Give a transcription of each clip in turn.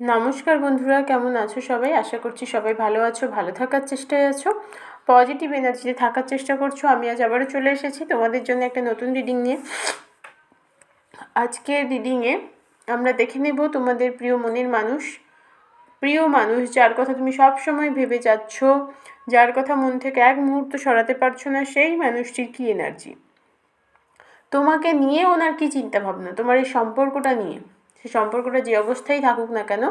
নমস্কার বন্ধুরা, কেমন আছো সবাই? আশা করছি সবাই ভালো আছো, ভালো থাকার চেষ্টায় আছো, পজিটিভ এনার্জিতে থাকার চেষ্টা করছো। আমি আজ আবারও চলে এসেছি তোমাদের জন্য একটা নতুন রিডিং নিয়ে। আজকের রিডিংয়ে আমরা দেখে নেব তোমাদের প্রিয় মনের মানুষ, যার কথা তুমি সব সময় ভেবে যাচ্ছ, যার কথা মন থেকে এক মুহূর্ত সরাতে পারছো না, সেই মানুষটির কী এনার্জি, তোমাকে নিয়ে ওনার কী চিন্তাভাবনা, তোমার এই সম্পর্কটা নিয়ে, সেই সম্পর্কটা যে অবস্থায় থাকুক না কেন,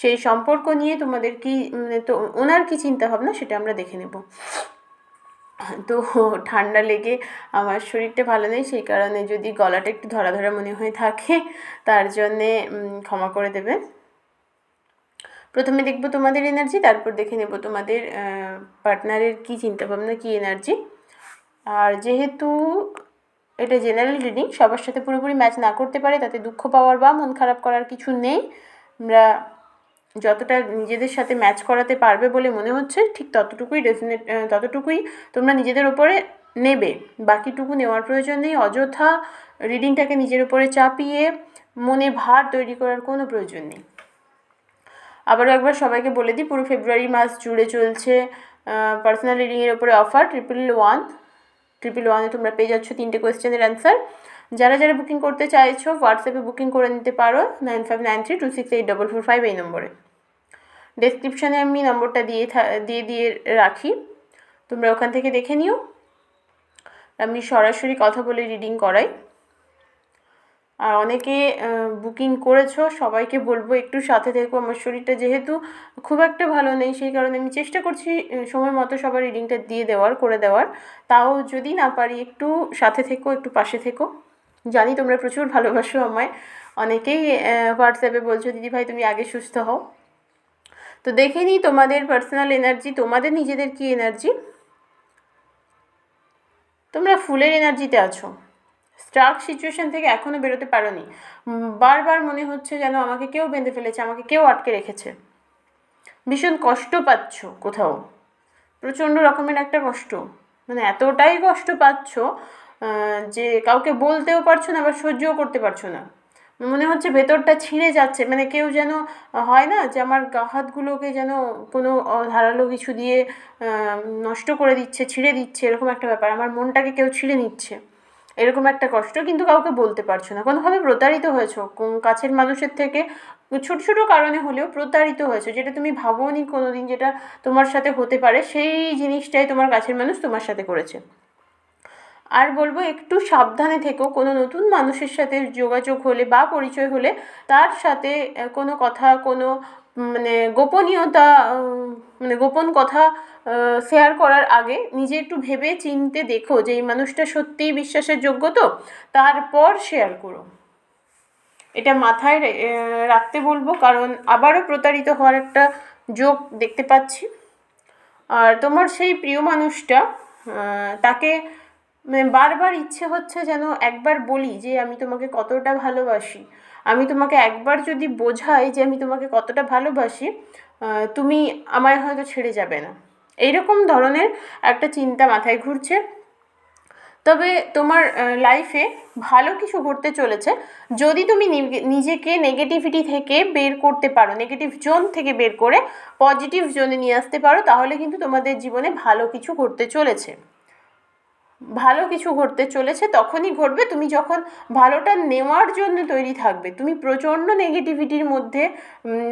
সেই সম্পর্ক নিয়ে তোমাদের কি তো ওনার কী চিন্তাভাবনা সেটা আমরা দেখে নেব। তো ঠান্ডা লেগে আমার শরীরটা ভালো নেই, সেই কারণে যদি গলাটা একটু ধরা ধরা মনে হয়ে থাকে তার জন্যে ক্ষমা করে দেবে। প্রথমে দেখব তোমাদের এনার্জি, তারপর দেখে নেব তোমাদের পার্টনারের কী চিন্তাভাবনা, কী এনার্জি। আর যেহেতু এটা জেনারেল রিডিং, সবার সাথে পুরোপুরি ম্যাচ না করতে পারে, তাতে দুঃখ পাওয়ার বা মন খারাপ করার কিছু নেই। আমরা যতটা নিজেদের সাথে ম্যাচ করাতে পারবে বলে মনে হচ্ছে ঠিক ততটুকুই তোমরা নিজেদের ওপরে নেবে, বাকিটুকু নেওয়ার প্রয়োজন নেই। অযথা রিডিংটাকে নিজের ওপরে চাপিয়ে মনে ভার তৈরি করার কোনো প্রয়োজন নেই। আবারও একবার সবাইকে বলে দিই, পুরো ফেব্রুয়ারি মাস জুড়ে চলছে পার্সোনাল রিডিংয়ের ওপরে অফার 111 তোমরা পেয়ে যাচ্ছ 3টে কোয়েশ্চেনের অ্যান্সার। যারা যারা বুকিং করতে চাইছো হোয়াটসঅ্যাপে বুকিং করে নিতে পারো 9593268445 এই নম্বরে। ডেসক্রিপশানে আমি নম্বরটা দিয়ে রাখি, তোমরা ওখান থেকে দেখে নিও। আমি সরাসরি কথা বলে রিডিং করাই। আর অনেকে বুকিং করেছো, সবাইকে বলবো একটু সাথে থেকো। আমার শরীরটা যেহেতু খুব একটা ভালো নেই, সেই কারণে আমি চেষ্টা করছি সময় মতো সবার রিডিংটা করে দেওয়ার। তাও যদি না পারি একটু সাথে থেকো, একটু পাশে থেকো। জানি তোমরা প্রচুর ভালোবাসো আমায়, অনেকেই হোয়াটসঅ্যাপে বলছো দিদি ভাই তুমি আগে সুস্থ হও। তো দেখে নিই তোমাদের পার্সোনাল এনার্জি, তোমাদের নিজেদের কী এনার্জি। তোমরা ফুলের এনার্জিতে আছো, স্ট্রাক সিচুয়েশান থেকে এখনও বেরোতে পারোনি। বারবার মনে হচ্ছে যেন আমাকে কেউ বেঁধে ফেলেছে, আমাকে কেউ আটকে রেখেছে। ভীষণ কষ্ট পাচ্ছ কোথাও, প্রচণ্ড রকমের একটা কষ্ট, মানে এতটাই কষ্ট পাচ্ছ যে কাউকে বলতেও পারছো না, আবার সহ্যও করতে পারছো না। মনে হচ্ছে ভেতরটা ছিঁড়ে যাচ্ছে, মানে কেউ যেন, হয় না যে আমার গা হাতগুলোকে যেন কোনো ধারালো কিছু দিয়ে নষ্ট করে দিচ্ছে, ছিঁড়ে দিচ্ছে, এরকম একটা ব্যাপার। আমার মনটাকে কেউ ছিঁড়ে নিচ্ছে, এরকম একটা কষ্ট, কিন্তু কাউকে বলতে পারছো না। কোনোভাবে প্রতারিত হয়েছো কাছের মানুষের থেকে, ছোটো ছোটো কারণে হলেও প্রতারিত হয়েছো, যেটা তুমি ভাবোনি কোনো দিন যেটা তোমার সাথে হতে পারে, সেই জিনিসটাই তোমার কাছের মানুষ তোমার সাথে করেছে। আর বলবো একটু সাবধানে থেকো, কোনো নতুন মানুষের সাথে যোগাযোগ হলে বা পরিচয় হলে তার সাথে কোনো কথা, কোনো মানে গোপনীয়তা, মানে গোপন কথা শেয়ার করার আগে নিজে একটু ভেবে চিনতে দেখো যে এই মানুষটা সত্যিই বিশ্বাসের যোগ্য, তো তারপর শেয়ার করো। এটা মাথায় রাখতে বলবো, কারণ আবারও প্রতারিত হওয়ার একটা যোগ দেখতে পাচ্ছি। আর তোমার সেই প্রিয় মানুষটা, তাকে মানে বারবার ইচ্ছে হচ্ছে যেন একবার বলি যে আমি তোমাকে কতটা ভালোবাসি, আমি তোমাকে একবার যদি বোঝাই যে আমি তোমাকে কতটা ভালোবাসি, তুমি আমায় হয়তো ছেড়ে যাবে না, এইরকম ধরনের একটা চিন্তা মাথায় ঘুরছে। তবে তোমার লাইফে ভালো কিছু ঘটতে চলেছে যদি তুমি নিজেকে নেগেটিভিটি থেকে বের করতে পারো, নেগেটিভ জোন থেকে বের করে পজিটিভ জোনে নিয়ে আসতে পারো, তাহলে কিন্তু তোমাদের জীবনে ভালো কিছু ঘটতে চলেছে। ভালো কিছু ঘটতে চলেছে তখনই ঘটবে তুমি যখন ভালোটা নেওয়ার জন্য তৈরি থাকবে। তুমি প্রচণ্ড নেগেটিভিটির মধ্যে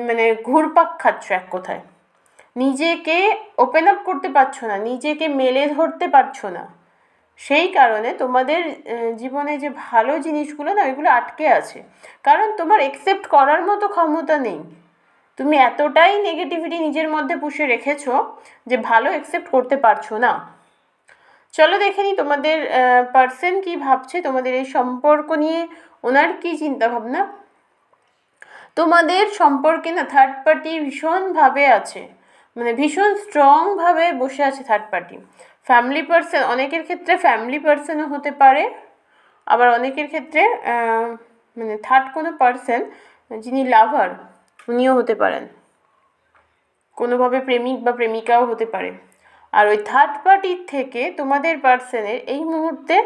মানে ঘুরপাক খাচ্ছ এক কথায়, নিজেকে ওপেন আপ করতে পারছো না, নিজেকে মেলে ধরতে পারছো না। সেই কারণে তোমাদের জীবনে যে ভালো জিনিসগুলো না, ওইগুলো আটকে আছে, কারণ তোমার অ্যাকসেপ্ট করার মতো ক্ষমতা নেই। তুমি এতটাই নেগেটিভিটি নিজের মধ্যে পুষে রেখেছো যে ভালো অ্যাকসেপ্ট করতে পারছো না। চলো দেখে নিই তোমাদের পার্সন কী ভাবছে তোমাদের এই সম্পর্ক নিয়ে, ওনার কী চিন্তাভাবনা। তোমাদের সম্পর্কে না থার্ড পার্টি ভীষণভাবে আছে, মানে ভীষণ স্ট্রংভাবে বসে আছে থার্ড পার্টি। ফ্যামিলি পার্সন, অনেকের ক্ষেত্রে ফ্যামিলি পার্সনও হতে পারে, আবার অনেকের ক্ষেত্রে মানে থার্ড কোনো পার্সন যিনি লাভার উনিও হতে পারেন, কোনোভাবে প্রেমিক বা প্রেমিকাও হতে পারে। আর ওই থার্ড পার্টির থেকে তোমাদের পার্সনের এই মুহূর্তে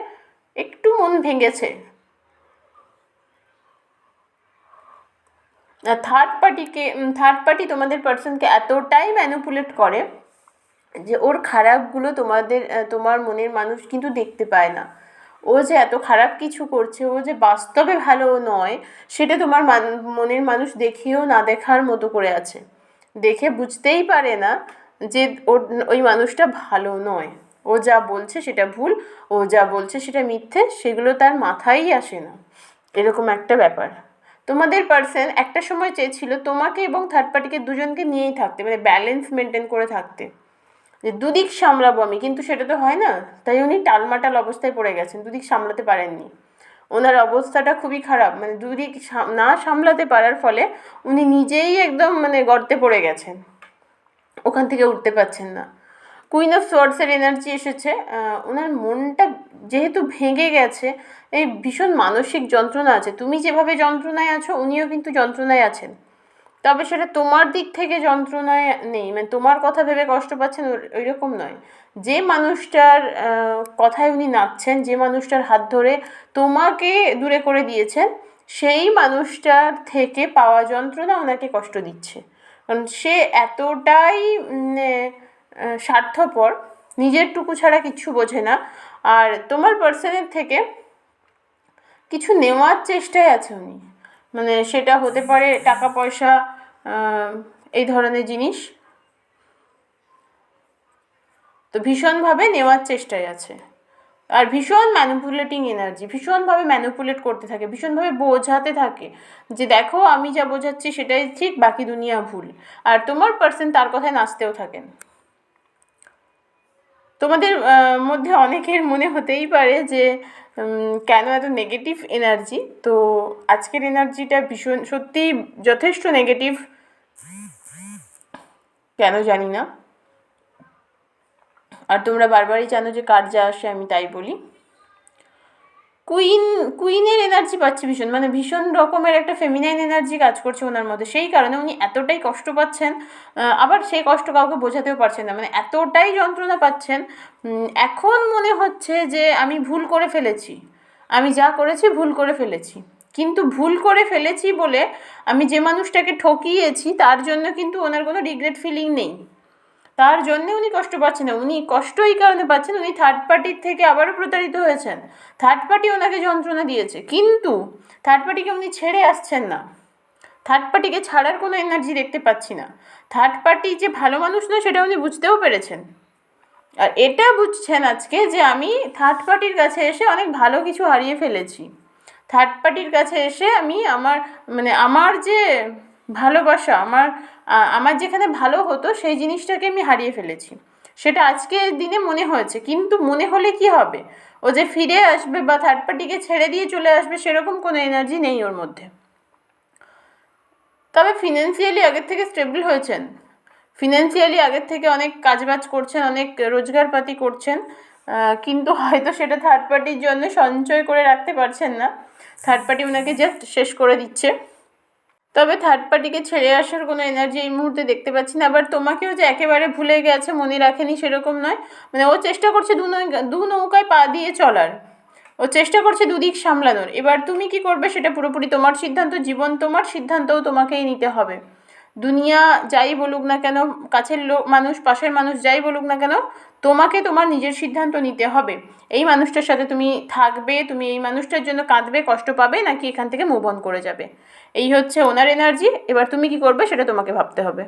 একটু মন ভেঙেছে, থার্ড পার্টি তোমাদের পার্সনকে এতটাই ম্যানিপুলেট করে যে ওর খারাপগুলো তোমার মনের মানুষ কিন্তু দেখতে পায় না। ও যে এত খারাপ কিছু করছে, ও যে বাস্তবে ভালো নয়, সেটা তোমার মনের মানুষ দেখেও না দেখার মতো করে আছে। দেখে বুঝতেই পারে না যে ওই মানুষটা ভালো নয়। ও যা বলছে সেটা ভুল, ও যা বলছে সেটা মিথ্যে, সেগুলো তার মাথায়ই আসে না। এরকম একটা ব্যাপার। তোমাদের পার্সন একটা সময় চেয়েছিল তোমাকে এবং থার্ড পার্টিকে দুজনকে নিয়েই থাকতে, মানে ব্যালেন্স মেনটেন করে থাকতে, যে দুদিক সামলাবো আমি, কিন্তু সেটা তো হয় না। তাই উনি টালমাটাল অবস্থায় পড়ে গেছেন, দুদিক সামলাতে পারেননি। ওনার অবস্থাটা খুবই খারাপ, মানে দুদিক না সামলাতে পারার ফলে উনি নিজেই একদম মানে গর্তে পড়ে গেছেন, ওখান থেকে উঠতে পারছেন না। কুইন অফ সোয়ার্ডসের এনার্জি এসেছে। ওনার মনটা যেহেতু ভেঙে গেছে, এই ভীষণ মানসিক যন্ত্রণা আছে। তুমি যেভাবে যন্ত্রণায় আছো, উনিও কিন্তু যন্ত্রণায় আছেন। তবে সেটা তোমার দিক থেকে যন্ত্রণায় নেই, মানে তোমার কথা ভেবে কষ্ট পাচ্ছেন ওই রকম নয়। যে মানুষটার কথায় উনি নাচছেন, যে মানুষটার হাত ধরে তোমাকে দূরে করে দিয়েছেন, সেই মানুষটার থেকে পাওয়া যন্ত্রণা ওনাকে কষ্ট দিচ্ছে। কারণ সে এতটাই স্বার্থপর, নিজেরটুকু ছাড়া কিচ্ছু বোঝে না। আর তোমার পার্সনের থেকে কিছু নেওয়ার চেষ্টায় আছে উনি, মানে সেটা হতে পারে টাকা পয়সা, এই ধরনের জিনিস। তো ভীষণভাবে নেওয়ার চেষ্টায় আছে। আর ভীষণ ম্যানিপুলেটিং এনার্জি, ভীষণভাবে ম্যানিপুলেট করতে থাকে, ভীষণভাবে বোঝাতে থাকে যে দেখো আমি যা বোঝাচ্ছি সেটাই ঠিক, বাকি দুনিয়া ভুল। আর তোমার পার্সন তার কথায় নাচতেও থাকেন। তোমাদের মধ্যে অনেকের মনে হতেই পারে যে কেন এত নেগেটিভ এনার্জি। তো আজকের এনার্জিটা ভীষণ সত্যিই যথেষ্ট নেগেটিভ, কেন জানি না। আর তোমরা বারবারই জানো যে কার যা আসে আমি তাই বলি। কুইনের এনার্জি পাচ্ছি ভীষণ, মানে ভীষণ রকমের একটা ফেমিনাইন এনার্জি কাজ করছে ওনার মধ্যে, সেই কারণে উনি এতটাই কষ্ট পাচ্ছেন। আবার সেই কষ্ট কাউকে বোঝাতেও পারছেন না, মানে এতটাই যন্ত্রণা পাচ্ছেন। এখন মনে হচ্ছে যে আমি ভুল করে ফেলেছি, আমি যা করেছি ভুল করে ফেলেছি। কিন্তু ভুল করে ফেলেছি বলে আমি যে মানুষটাকে ঠকিয়েছি তার জন্য কিন্তু ওনার কোনো রিগ্রেট ফিলিং নেই। তার জন্যে উনি কষ্ট পাচ্ছেন না। উনি কষ্ট এই কারণে পাচ্ছেন, উনি থার্ড পার্টির থেকে আবারও প্রতারিত হয়েছেন। থার্ড পার্টি ওনাকে যন্ত্রণা দিয়েছে, কিন্তু থার্ড পার্টিকে উনি ছেড়ে আসছেন না। থার্ড পার্টিকে ছাড়ার কোনো এনার্জি দেখতে পাচ্ছি না। থার্ড পার্টি যে ভালো মানুষ নয় সেটা উনি বুঝতেও পেরেছেন। আর এটা বুঝছেন আজকে যে আমি থার্ড পার্টির কাছে এসে অনেক ভালো কিছু হারিয়ে ফেলেছি। থার্ড পার্টির কাছে এসে আমি আমার যে ভালোবাসা, আমার যেখানে ভালো হতো সেই জিনিসটাকে আমি হারিয়ে ফেলেছি, সেটা আজকের দিনে মনে হয়েছে। কিন্তু মনে হলে কি হবে, ও যে ফিরে আসবে বা থার্ড পার্টিকে ছেড়ে দিয়ে চলে আসবে সেরকম কোনো এনার্জি নেই ওর মধ্যে। তবে ফিনান্সিয়ালি আগের থেকে স্টেবল হয়েছেন, ফিনান্সিয়ালি আগের থেকে অনেক কাজবাজ করছেন, অনেক রোজগারপাতি করছেন। কিন্তু হয়তো সেটা থার্ড পার্টির জন্য সঞ্চয় করে রাখতে পারছেন না, থার্ড পার্টি ওনাকে জাস্ট শেষ করে দিচ্ছে। তবে থার্ড পার্টিকে ছেড়ে আসার কোনো এনার্জি এই মুহূর্তে দেখতে পাচ্ছি না। আবার তোমাকেও যে একেবারে ভুলে গেছে, মনে রাখেনি সেরকম নয়। মানে ও চেষ্টা করছে দু নৌকায় পা দিয়ে চলার, ও চেষ্টা করছে দুদিক সামলানোর। এবার তুমি কি করবে সেটা পুরোপুরি তোমার সিদ্ধান্ত, জীবন তোমার, সিদ্ধান্তও তোমাকেই নিতে হবে। দুনিয়া যাই বলুক না কেন, কাছের মানুষ, পাশের মানুষ যাই বলুক না কেন, তোমাকে তোমার নিজের সিদ্ধান্ত নিতে হবে। এই মানুষটার সাথে তুমি থাকবে, তুমি এই মানুষটার জন্য কাঁদবে, কষ্ট পাবে, নাকি এখান থেকে মুভ অন করে যাবে। এই হচ্ছে ওনার এনার্জি। এবার তুমি কি করবে সেটা তোমাকে ভাবতে হবে।